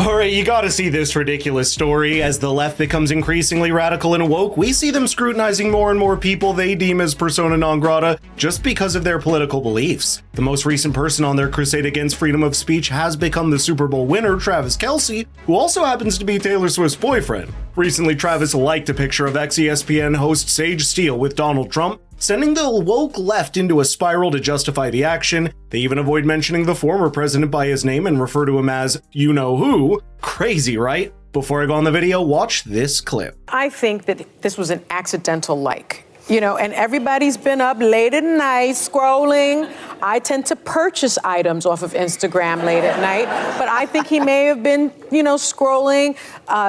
Alright, you gotta see this ridiculous story. As the left becomes increasingly radical and woke, we see them scrutinizing more and more people they deem as persona non grata just because of their political beliefs. The most recent person on their crusade against freedom of speech has become the Super Bowl winner, Travis Kelce, who also happens to be Taylor Swift's boyfriend. Recently, Travis liked a picture of ex-ESPN host Sage Steele with Donald Trump, sending the woke left into a spiral to justify the action. They even avoid mentioning the former president by his name and refer to him as you-know-who. Crazy, right? Before I go on the video, watch this clip. I think that this was an accidental like. And everybody's been up late at night scrolling. I tend to purchase items off of Instagram late at night, but I think he may have been, scrolling.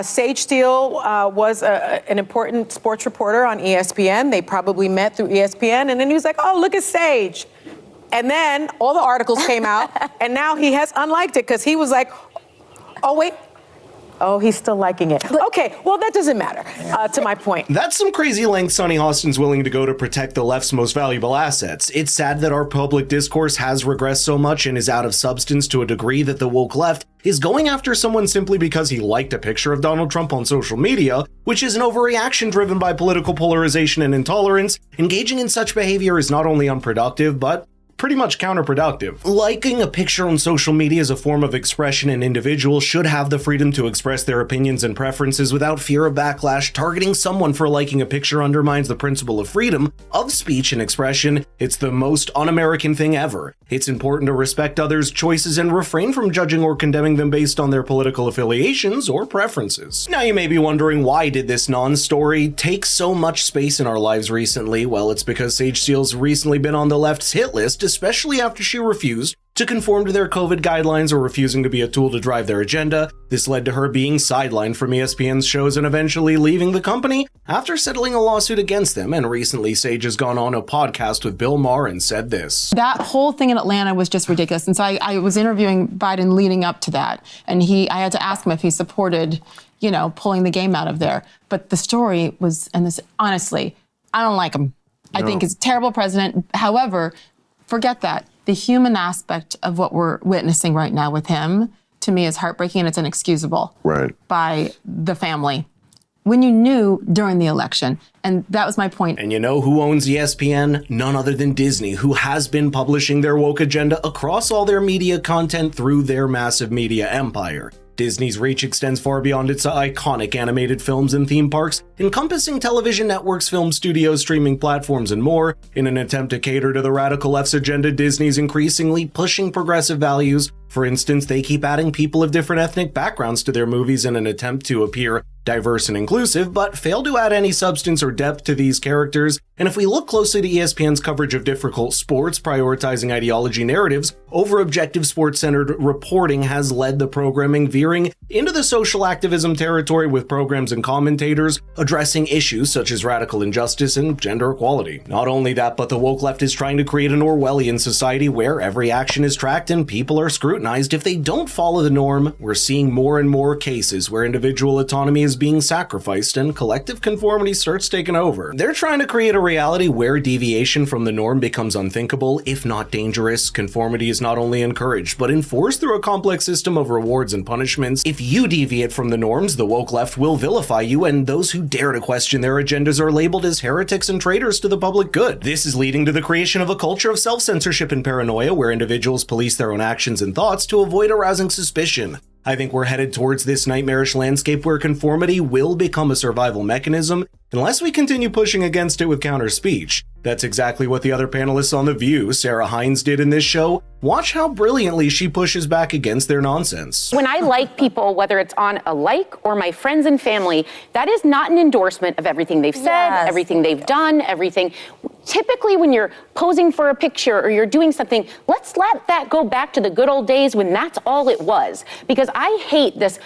Sage Steele was an important sports reporter on ESPN. They probably met through ESPN, and then he was like, oh, look at Sage. And then all the articles came out, and now he has unliked it because he was like, oh, wait. Oh, he's still liking it. Okay, well, that doesn't matter, to my point. That's some crazy lengths Sonny Hostin's willing to go to protect the left's most valuable assets. It's sad that our public discourse has regressed so much and is out of substance to a degree that the woke left is going after someone simply because he liked a picture of Donald Trump on social media, which is an overreaction driven by political polarization and intolerance. Engaging in such behavior is not only unproductive, but pretty much counterproductive. Liking a picture on social media is a form of expression, and individuals should have the freedom to express their opinions and preferences without fear of backlash. Targeting someone for liking a picture undermines the principle of freedom of speech and expression. It's the most un-American thing ever. It's important to respect others' choices and refrain from judging or condemning them based on their political affiliations or preferences. Now you may be wondering, why did this non-story take so much space in our lives recently? Well, it's because Sage Steele's recently been on the left's hit list, especially after she refused to conform to their COVID guidelines or refusing to be a tool to drive their agenda. This led to her being sidelined from ESPN's shows and eventually leaving the company after settling a lawsuit against them. And recently, Sage has gone on a podcast with Bill Maher and said this. That whole thing in Atlanta was just ridiculous. And so I was interviewing Biden leading up to that. And I had to ask him if he supported, pulling the game out of there. But the story was, and this, honestly, I don't like him. I think he's a terrible president. However, forget that. The human aspect of what we're witnessing right now with him, to me, is heartbreaking, and it's inexcusable by the family. When you knew during the election, and that was my point. And you know who owns ESPN? None other than Disney, who has been publishing their woke agenda across all their media content through their massive media empire. Disney's reach extends far beyond its iconic animated films and theme parks, encompassing television networks, film studios, streaming platforms, and more. In an attempt to cater to the radical left's agenda, Disney's increasingly pushing progressive values. For instance, they keep adding people of different ethnic backgrounds to their movies in an attempt to appear diverse and inclusive, but fail to add any substance or depth to these characters. And if we look closely to ESPN's coverage of difficult sports, prioritizing ideology narratives over objective sports-centered reporting has led the programming veering into the social activism territory, with programs and commentators addressing issues such as radical injustice and gender equality. Not only that, but the woke left is trying to create an Orwellian society where every action is tracked and people are scrutinized if they don't follow the norm. We're seeing more and more cases where individual autonomy is being sacrificed and collective conformity starts taking over. They're trying to create a reality where deviation from the norm becomes unthinkable, if not dangerous. Conformity is not only encouraged, but enforced through a complex system of rewards and punishments. If you deviate from the norms, the woke left will vilify you, and those who dare to question their agendas are labeled as heretics and traitors to the public good. This is leading to the creation of a culture of self-censorship and paranoia, where individuals police their own actions and thoughts to avoid arousing suspicion. I think we're headed towards this nightmarish landscape where conformity will become a survival mechanism unless we continue pushing against it with counter speech. That's exactly what the other panelists on The View, Sarah Hines, did in this show. Watch how brilliantly she pushes back against their nonsense. When I like people, whether it's on a like or my friends and family, that is not an endorsement of everything they've said, everything they've done, everything. Typically, when you're posing for a picture or you're doing something, let's let that go back to the good old days when that's all it was. Because I hate this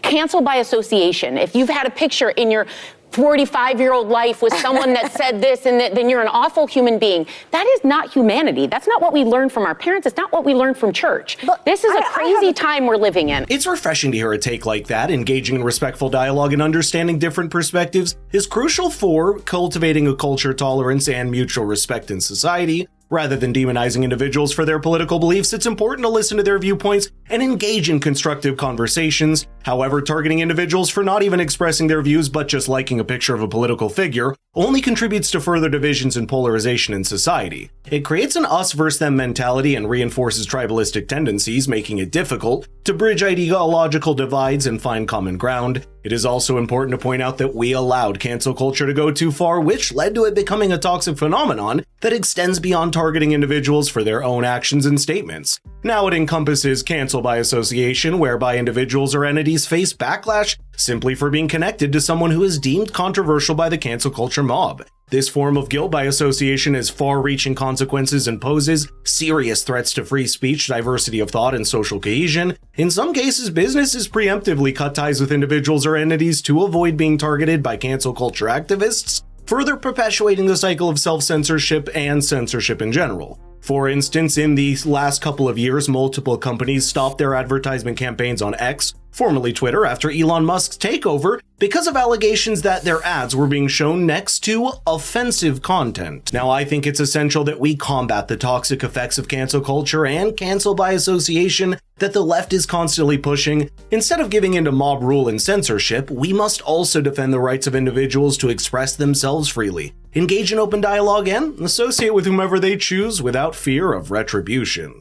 cancel by association. If you've had a picture in your 45-year-old life with someone that said this, and then you're an awful human being. That is not humanity. That's not what we learned from our parents. It's not what we learned from church. But this is a crazy time we're living in. It's refreshing to hear a take like that. Engaging in respectful dialogue and understanding different perspectives is crucial for cultivating a culture of tolerance and mutual respect in society. Rather than demonizing individuals for their political beliefs, it's important to listen to their viewpoints and engage in constructive conversations. However, targeting individuals for not even expressing their views but just liking a picture of a political figure only contributes to further divisions and polarization in society. It creates an us versus them mentality and reinforces tribalistic tendencies, making it difficult to bridge ideological divides and find common ground. It is also important to point out that we allowed cancel culture to go too far, which led to it becoming a toxic phenomenon that extends beyond targeting individuals for their own actions and statements. Now it encompasses cancel by association, whereby individuals or entities face backlash simply for being connected to someone who is deemed controversial by the cancel culture mob. This form of guilt by association has far-reaching consequences and poses serious threats to free speech, diversity of thought, and social cohesion. In some cases, businesses preemptively cut ties with individuals or entities to avoid being targeted by cancel culture activists, further perpetuating the cycle of self-censorship and censorship in general. For instance, in the last couple of years, multiple companies stopped their advertisement campaigns on X, formerly Twitter, after Elon Musk's takeover because of allegations that their ads were being shown next to offensive content. Now, I think it's essential that we combat the toxic effects of cancel culture and cancel by association that the left is constantly pushing. Instead of giving into mob rule and censorship, we must also defend the rights of individuals to express themselves freely, engage in open dialogue, and associate with whomever they choose without fear of retribution.